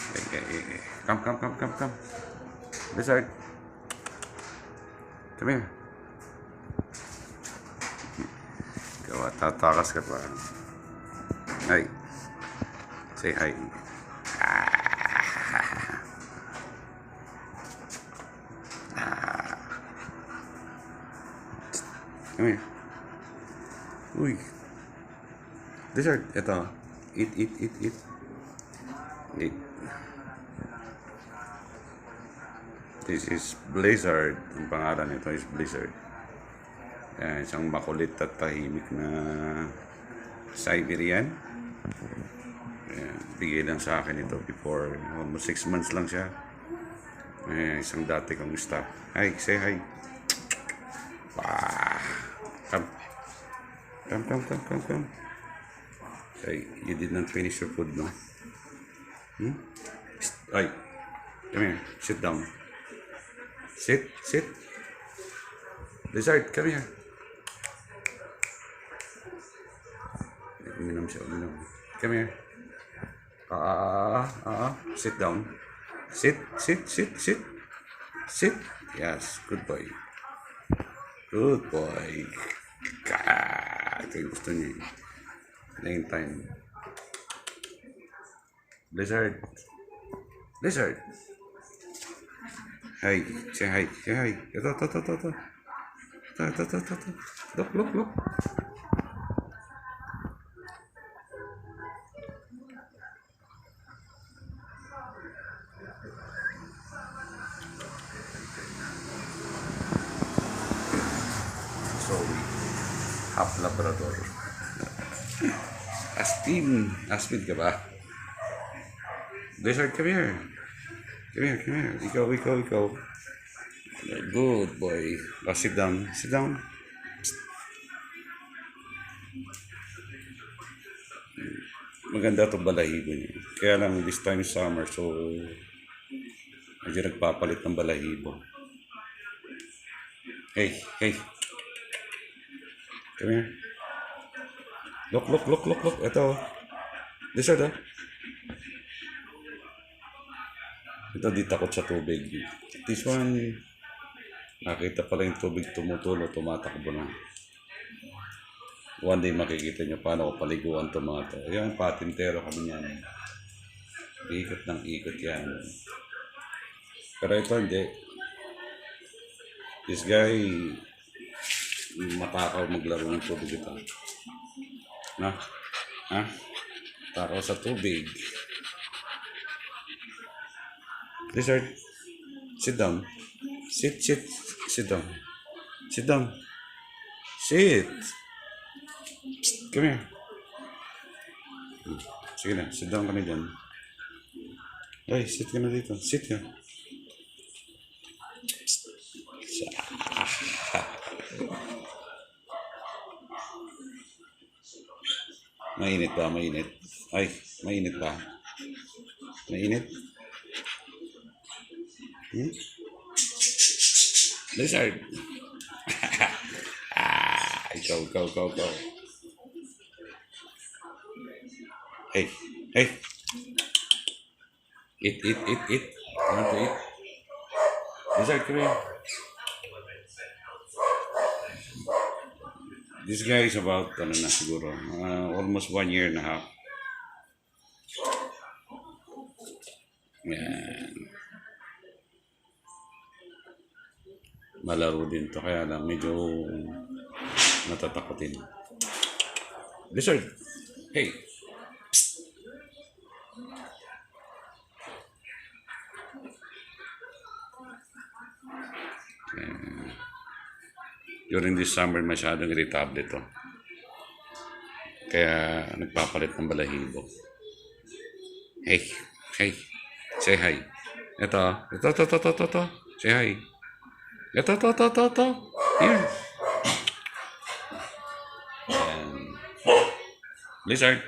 Hey. Come. Lizard. Come here. Ikaw, tatakas ka pa. Hi. Say hi. Come here. Uy. Lizard. Ito. Eat. Eat. This is Blizzard. Ang pangalan nito is Blizzard. Yan, isang makulit at tahimik na Siberian. Yan, bigay lang sa akin ito before almost 6 months lang siya. Yan, isang dati kong staff. Hi, say hi. Come. Hey, you did not finish your food, no? Ay, come here. Sit down. Sit. Lizard, come here. Uminom siya. Come here. Sit down. Sit. Yes, good boy. Ito yung gusto niya. Laying time. Lizard. Hi. Say hi. Ito. Look. Sorry. Half Labrador. Aspin ka ba? Lizard, come here. Ikaw. Good boy. Sit down. Maganda itong balahibo niya. Kaya lang this time is summer, so medyo nagpapalit ng balahibo. Hey. Come here. Look. Ito. Lizard, ah. Ito, di takot sa tubig. This one, nakita pala yung tubig tumutulo, tumatakbo na. One day makikita nyo paano ko paliguan ito mga ito. Ayan, patintero kami yan. Ikot yan. Pero ito hindi. This guy, matakaw maglaro ng tubig ito. Na? Ha? Takaw sa tubig. Lizard, sit down. Sit down. Sit. Psst, come here. Sige na, sit down ka na dyan. Ay, sit ka na dito. Sit ka. Mainit ba? Ay, mainit ba? Mainit? Lizard. Go. Hey. Eat. Want to eat? Lizard, come here. This guy is about, siguro, almost 1 year and a half. Yan. Malaro din to, kaya lang medyo natatakotin. Lizard, hey. Psst. During this summer, masyadong irritable ito. Kaya nagpapalit ng balahibo. Hey. Say hi. Ito. Say hi. Ito. Here. Lizard.